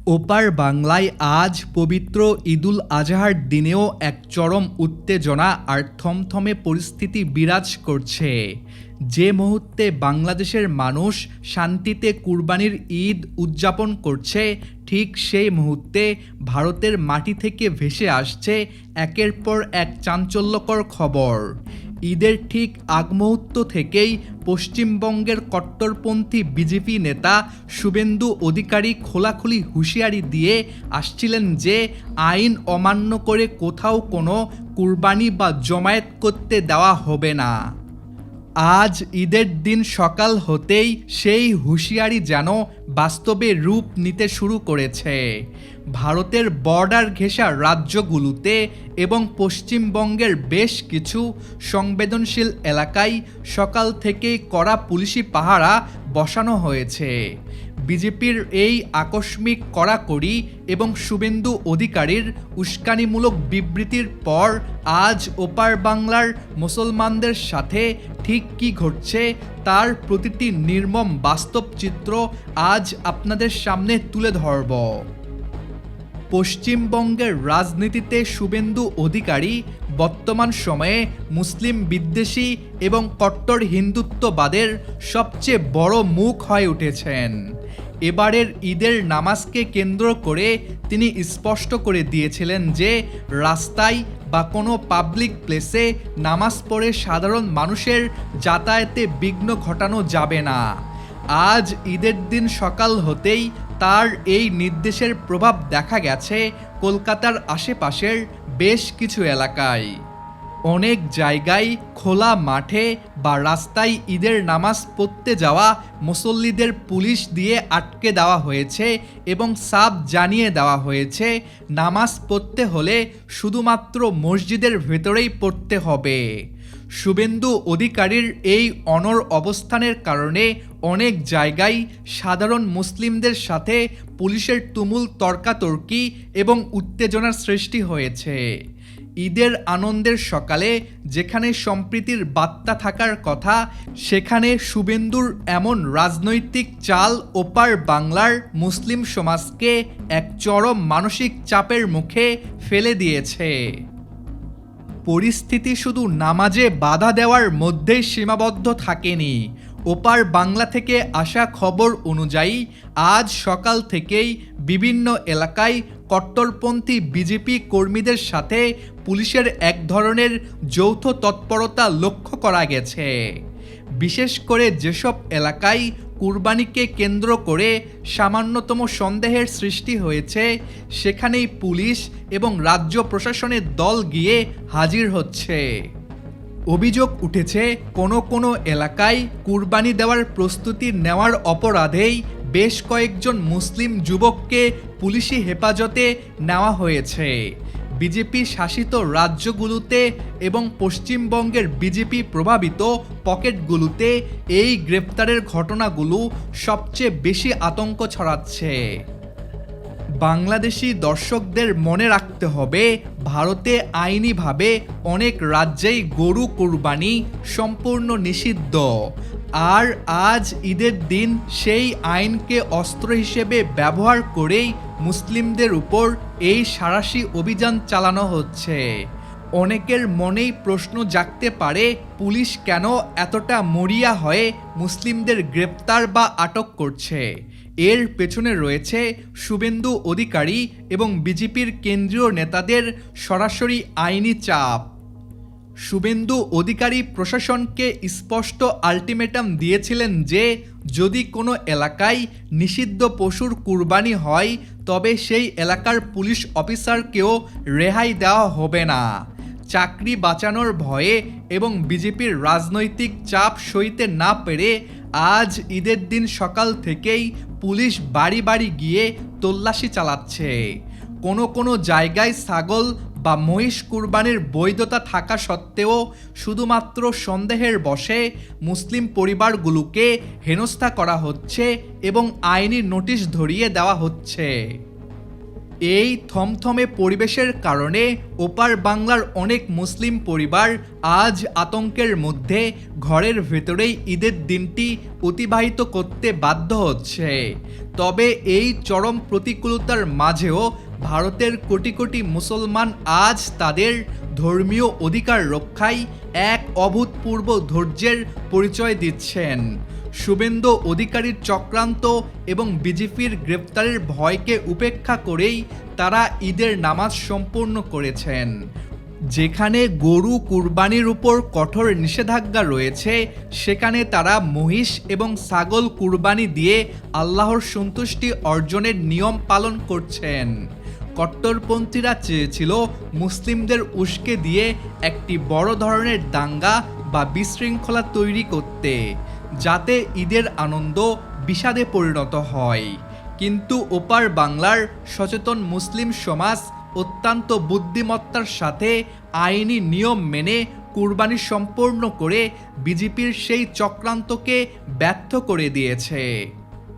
ওপার বাংলায় আজ পবিত্র ঈদুল আজহার দিনেও এক চরম উত্তেজনা আর থমথমে পরিস্থিতি বিরাজ করছে। যে মুহূর্তে বাংলাদেশের মানুষ শান্তিতে কুরবানির ঈদ উদযাপন করছে, ঠিক সেই মুহূর্তে ভারতের মাটি থেকে ভেসে আসছে একের পর এক চাঞ্চল্যকর খবর। ঈদের ঠিক আগ মুহূর্ত থেকেই পশ্চিমবঙ্গের কট্টরপন্থী বিজেপি নেতা শুভেন্দু অধিকারী খোলাখুলি হুঁশিয়ারি দিয়ে আসছিলেন যে আইন অমান্য করে কোথাও কোনো কুরবানি বা জমায়েত করতে দেওয়া হবে না। আজ ঈদের দিন সকাল হতেই সেই হুঁশিয়ারি যেন বাস্তবে রূপ নিতে শুরু করেছে। ভারতের বর্ডার ঘেঁষা রাজ্যগুলোতে এবং পশ্চিমবঙ্গের বেশ কিছু সংবেদনশীল এলাকায় সকাল থেকেই কড়া পুলিশি পাহারা বসানো হয়েছে। বিজেপির এই আকস্মিক কড়াকড়ি এবং শুভেন্দু অধিকারীর উস্কানিমূলক বিবৃতির পর আজ ওপার বাংলার মুসলমানদের সাথে ঠিক কী ঘটছে তার প্রতিটি নির্মম বাস্তব চিত্র আজ আপনাদের সামনে তুলে ধরব। পশ্চিমবঙ্গের রাজনীতিতে শুভেন্দু অধিকারী বর্তমান সময়ে মুসলিম বিদ্বেষী এবং কট্টর হিন্দুত্ববাদের সবচেয়ে বড় মুখ হয়ে উঠেছেন। এবারের ঈদের নামাজকে কেন্দ্র করে তিনি স্পষ্ট করে দিয়েছিলেন যে রাস্তায় বা কোনো পাবলিক প্লেসে নামাজ পড়ে সাধারণ মানুষের যাতায়াতে বিঘ্ন ঘটানো যাবে না। আজ ঈদের দিন সকাল হতেই তার এই নির্দেশের প্রভাব দেখা গেছে কলকাতার আশেপাশের বেশ কিছু এলাকায়। অনেক জায়গায় খোলা মাঠে বা রাস্তায় ঈদের নামাজ পড়তে যাওয়া মুসল্লিদের পুলিশ দিয়ে আটকে দেওয়া হয়েছে এবং সাফ জানিয়ে দেওয়া হয়েছে নামাজ পড়তে হলে শুধুমাত্র মসজিদের ভেতরেই পড়তে হবে। শুভেন্দু অধিকারীর এই অনড় অবস্থানের কারণে অনেক জায়গায় সাধারণ মুসলিমদের সাথে পুলিশের তুমুল তর্কাতর্কি এবং উত্তেজনার সৃষ্টি হয়েছে। ঈদের আনন্দের সকালে যেখানে সম্প্রীতির বার্তা থাকার কথা, সেখানে শুভেন্দুর এমন রাজনৈতিক চাল ওপার বাংলার মুসলিম সমাজকে এক চরম মানসিক চাপের মুখে ফেলে দিয়েছে। পরিস্থিতি শুধু নামাজে বাধা দেওয়ার মধ্যেই সীমাবদ্ধ থাকেনি। ওপার বাংলা থেকে আসা খবর অনুযায়ী আজ সকাল থেকেই বিভিন্ন এলাকায় কট্টরপন্থী বিজেপি কর্মীদের সাথে পুলিশের এক ধরনের যৌথ তৎপরতা লক্ষ্য করা গেছে। বিশেষ করে যেসব এলাকায় কুরবানিকে কেন্দ্র করে সামান্যতম সন্দেহের সৃষ্টি হয়েছে, সেখানেই পুলিশ এবং রাজ্য প্রশাসনের দল গিয়ে হাজির হচ্ছে। অভিযোগ উঠেছে কোনো এলাকায় কুরবানি দেওয়ার প্রস্তুতি নেওয়ার অপরাধেই বেশ কয়েকজন মুসলিম যুবককে পুলিশি হেফাজতে নেওয়া হয়েছে। বিজেপি শাসিত রাজ্যগুলোতে এবং পশ্চিমবঙ্গের বিজেপি প্রভাবিত পকেটগুলোতে এই গ্রেপ্তারের ঘটনাগুলো সবচেয়ে বেশি আতঙ্ক ছড়াচ্ছে। বাংলাদেশি দর্শকদের মনে রাখতে হবে, ভারতে আইনিভাবে অনেক রাজ্যেই গরু কুরবানি সম্পূর্ণ নিষিদ্ধ। আর আজ ঈদের দিন সেই আইনকে অস্ত্র হিসেবে ব্যবহার করেই মুসলিমদের উপর এই সাঁড়াশি অভিযান চালানো হচ্ছে। অনেকের মনেই প্রশ্ন জাগতে পারে, পুলিশ কেন এতটা মরিয়া হয়ে মুসলিমদের গ্রেপ্তার বা আটক করছে? এর পেছনে রয়েছে শুভেন্দু অধিকারী এবং বিজেপির কেন্দ্রীয় নেতাদের সরাসরি আইনি চাপ। শুভেন্দু অধিকারী প্রশাসনকে স্পষ্ট আলটিমেটাম দিয়েছিলেন যে যদি কোনো এলাকায় নিষিদ্ধ পশুর কুরবানি হয়, তবে সেই এলাকার পুলিশ অফিসারকেও রেহাই দেওয়া হবে না। চাকরি বাঁচানোর ভয়ে এবং বিজেপির রাজনৈতিক চাপ সইতে না পেরে আজ ঈদের দিন সকাল থেকেই পুলিশ বাড়ি বাড়ি গিয়ে তল্লাশি চালাচ্ছে। কোনো জায়গায় ছাগল বা মহিষ কুরবানির বৈধতা থাকা সত্ত্বেও শুধুমাত্র সন্দেহের বশে মুসলিম পরিবারগুলোকে হেনস্থা করা হচ্ছে এবং আইনি নোটিশ ধরিয়ে দেওয়া হচ্ছে। এই থমথমে পরিবেশের কারণে ওপার বাংলার অনেক মুসলিম পরিবার আজ আতঙ্কের মধ্যে ঘরের ভেতরেই ঈদের দিনটি অতিবাহিত করতে বাধ্য হচ্ছে। তবে এই চরম প্রতিকূলতার মাঝেও ভারতের কোটি কোটি মুসলমান আজ তাদের ধর্মীয় অধিকার রক্ষায় এক অভূতপূর্ব ধৈর্যের পরিচয় দিচ্ছেন। শুভেন্দু অধিকারীর চক্রান্ত এবং বিজেপির গ্রেপ্তারের ভয়কে উপেক্ষা করেই তারা ঈদের নামাজ সম্পূর্ণ করেছেন। যেখানে গরু কুরবানির উপর কঠোর নিষেধাজ্ঞা রয়েছে, সেখানে তারা মহিষ এবং ছাগল কুরবানি দিয়ে আল্লাহর সন্তুষ্টি অর্জনের নিয়ম পালন করছেন। কট্টরপন্থীরা চেয়েছিল মুসলিমদের উস্কে দিয়ে একটি বড় ধরনের দাঙ্গা বা বিশৃঙ্খলা তৈরি করতে, যাতে ঈদের আনন্দ বিষাদে পরিণত হয়। কিন্তু ওপার বাংলার সচেতন মুসলিম সমাজ অত্যন্ত বুদ্ধিমত্তার সাথে আইনি নিয়ম মেনে কুরবানি সম্পন্ন করে বিজেপির সেই চক্রান্তকে ব্যর্থ করে দিয়েছে।